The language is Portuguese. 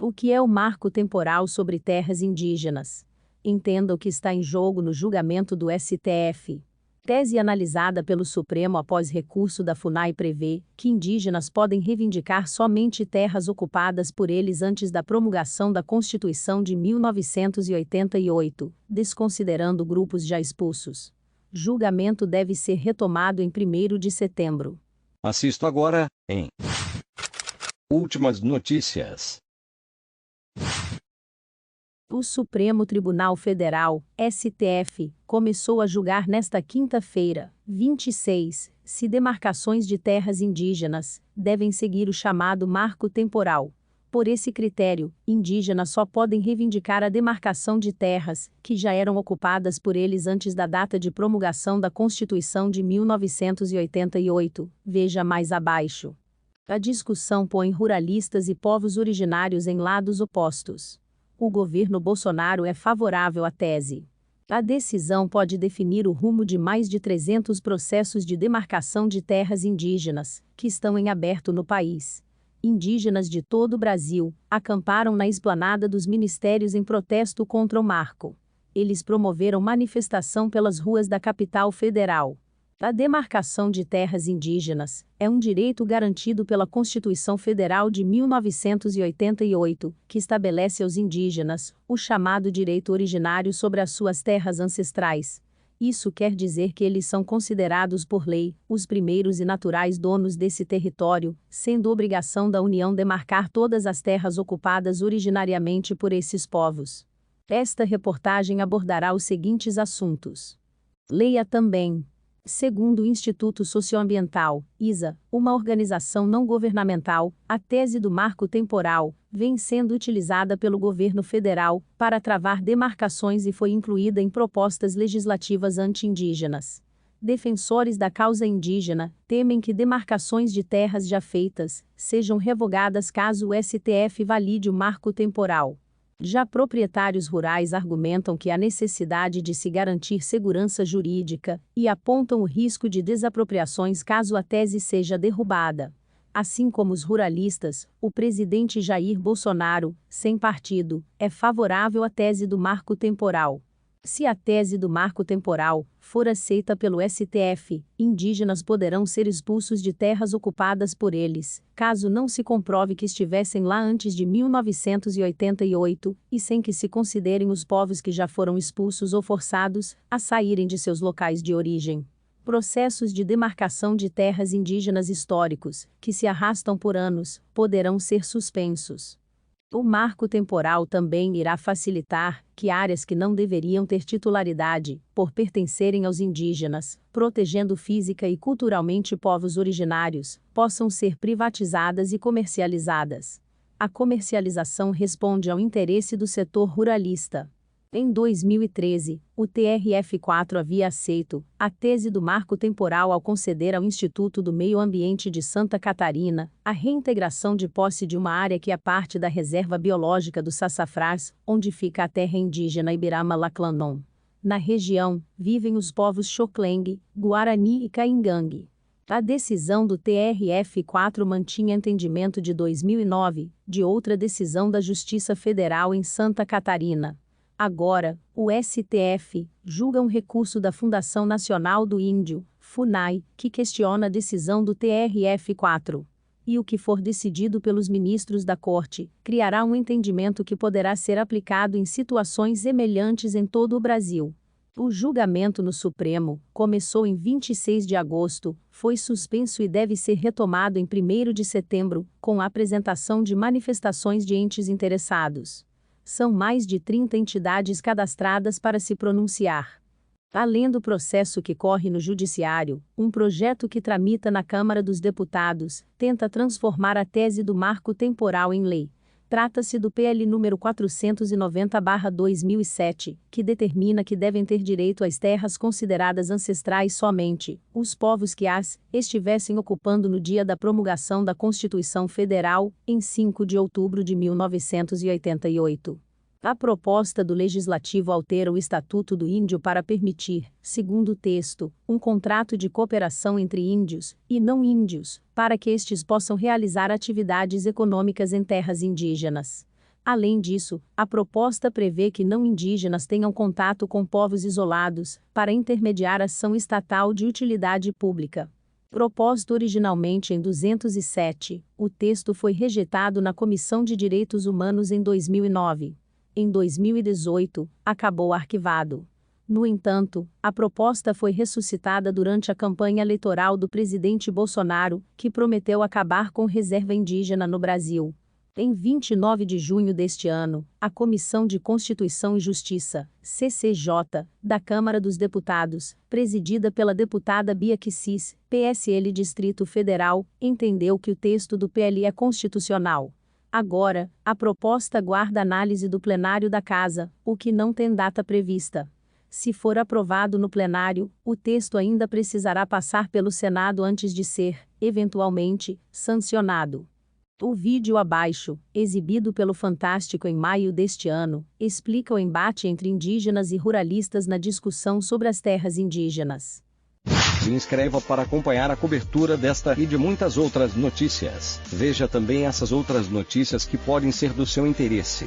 O que é o marco temporal sobre terras indígenas? Entenda o que está em jogo no julgamento do STF. Tese analisada pelo Supremo após recurso da FUNAI prevê que indígenas podem reivindicar somente terras ocupadas por eles antes da promulgação da Constituição de 1988, desconsiderando grupos já expulsos. Julgamento deve ser retomado em 1º de setembro. Assisto agora, em Últimas Notícias. O Supremo Tribunal Federal, STF, começou a julgar nesta quinta-feira, 26, se demarcações de terras indígenas devem seguir o chamado marco temporal. Por esse critério, indígenas só podem reivindicar a demarcação de terras que já eram ocupadas por eles antes da data de promulgação da Constituição de 1988. Veja mais abaixo. A discussão põe ruralistas e povos originários em lados opostos. O governo Bolsonaro é favorável à tese. A decisão pode definir o rumo de mais de 300 processos de demarcação de terras indígenas, que estão em aberto no país. Indígenas de todo o Brasil acamparam na esplanada dos ministérios em protesto contra o marco. Eles promoveram manifestação pelas ruas da capital federal. A demarcação de terras indígenas é um direito garantido pela Constituição Federal de 1988, que estabelece aos indígenas o chamado direito originário sobre as suas terras ancestrais. Isso quer dizer que eles são considerados por lei os primeiros e naturais donos desse território, sendo obrigação da União demarcar todas as terras ocupadas originariamente por esses povos. Esta reportagem abordará os seguintes assuntos. Leia também. Segundo o Instituto Socioambiental, ISA, uma organização não governamental, a tese do marco temporal vem sendo utilizada pelo governo federal para travar demarcações e foi incluída em propostas legislativas anti-indígenas. Defensores da causa indígena temem que demarcações de terras já feitas sejam revogadas caso o STF valide o marco temporal. Já proprietários rurais argumentam que há necessidade de se garantir segurança jurídica e apontam o risco de desapropriações caso a tese seja derrubada. Assim como os ruralistas, o presidente Jair Bolsonaro, sem partido, é favorável à tese do marco temporal. Se a tese do marco temporal for aceita pelo STF, indígenas poderão ser expulsos de terras ocupadas por eles, caso não se comprove que estivessem lá antes de 1988, e sem que se considerem os povos que já foram expulsos ou forçados a saírem de seus locais de origem. Processos de demarcação de terras indígenas históricos, que se arrastam por anos, poderão ser suspensos. O marco temporal também irá facilitar que áreas que não deveriam ter titularidade, por pertencerem aos indígenas, protegendo física e culturalmente povos originários, possam ser privatizadas e comercializadas. A comercialização responde ao interesse do setor ruralista. Em 2013, o TRF4 havia aceito a tese do marco temporal ao conceder ao Instituto do Meio Ambiente de Santa Catarina a reintegração de posse de uma área que é parte da Reserva Biológica do Sassafrás, onde fica a terra indígena Ibirama-Laclanon. Na região, vivem os povos Xoclengue, Guarani e Caingangue. A decisão do TRF4 mantinha entendimento de 2009, de outra decisão da Justiça Federal em Santa Catarina. Agora, o STF julga um recurso da Fundação Nacional do Índio, FUNAI, que questiona a decisão do TRF4. E o que for decidido pelos ministros da Corte, criará um entendimento que poderá ser aplicado em situações semelhantes em todo o Brasil. O julgamento no Supremo começou em 26 de agosto, foi suspenso e deve ser retomado em 1º de setembro, com a apresentação de manifestações de entes interessados. São mais de 30 entidades cadastradas para se pronunciar. Além do processo que corre no Judiciário, um projeto que tramita na Câmara dos Deputados tenta transformar a tese do marco temporal em lei. Trata-se do PL número 490/2007, que determina que devem ter direito às terras consideradas ancestrais somente os povos que as estivessem ocupando no dia da promulgação da Constituição Federal, em 5 de outubro de 1988. A proposta do Legislativo altera o Estatuto do Índio para permitir, segundo o texto, um contrato de cooperação entre índios e não índios, para que estes possam realizar atividades econômicas em terras indígenas. Além disso, a proposta prevê que não indígenas tenham contato com povos isolados, para intermediar ação estatal de utilidade pública. Proposto originalmente em 207, o texto foi rejeitado na Comissão de Direitos Humanos em 2009. Em 2018, acabou arquivado. No entanto, a proposta foi ressuscitada durante a campanha eleitoral do presidente Bolsonaro, que prometeu acabar com reserva indígena no Brasil. Em 29 de junho deste ano, a Comissão de Constituição e Justiça, CCJ, da Câmara dos Deputados, presidida pela deputada Bia Kicis, PSL Distrito Federal, entendeu que o texto do PL é constitucional. Agora, a proposta guarda análise do plenário da Casa, o que não tem data prevista. Se for aprovado no plenário, o texto ainda precisará passar pelo Senado antes de ser, eventualmente, sancionado. O vídeo abaixo, exibido pelo Fantástico em maio deste ano, explica o embate entre indígenas e ruralistas na discussão sobre as terras indígenas. Se inscreva para acompanhar a cobertura desta e de muitas outras notícias. Veja também essas outras notícias que podem ser do seu interesse.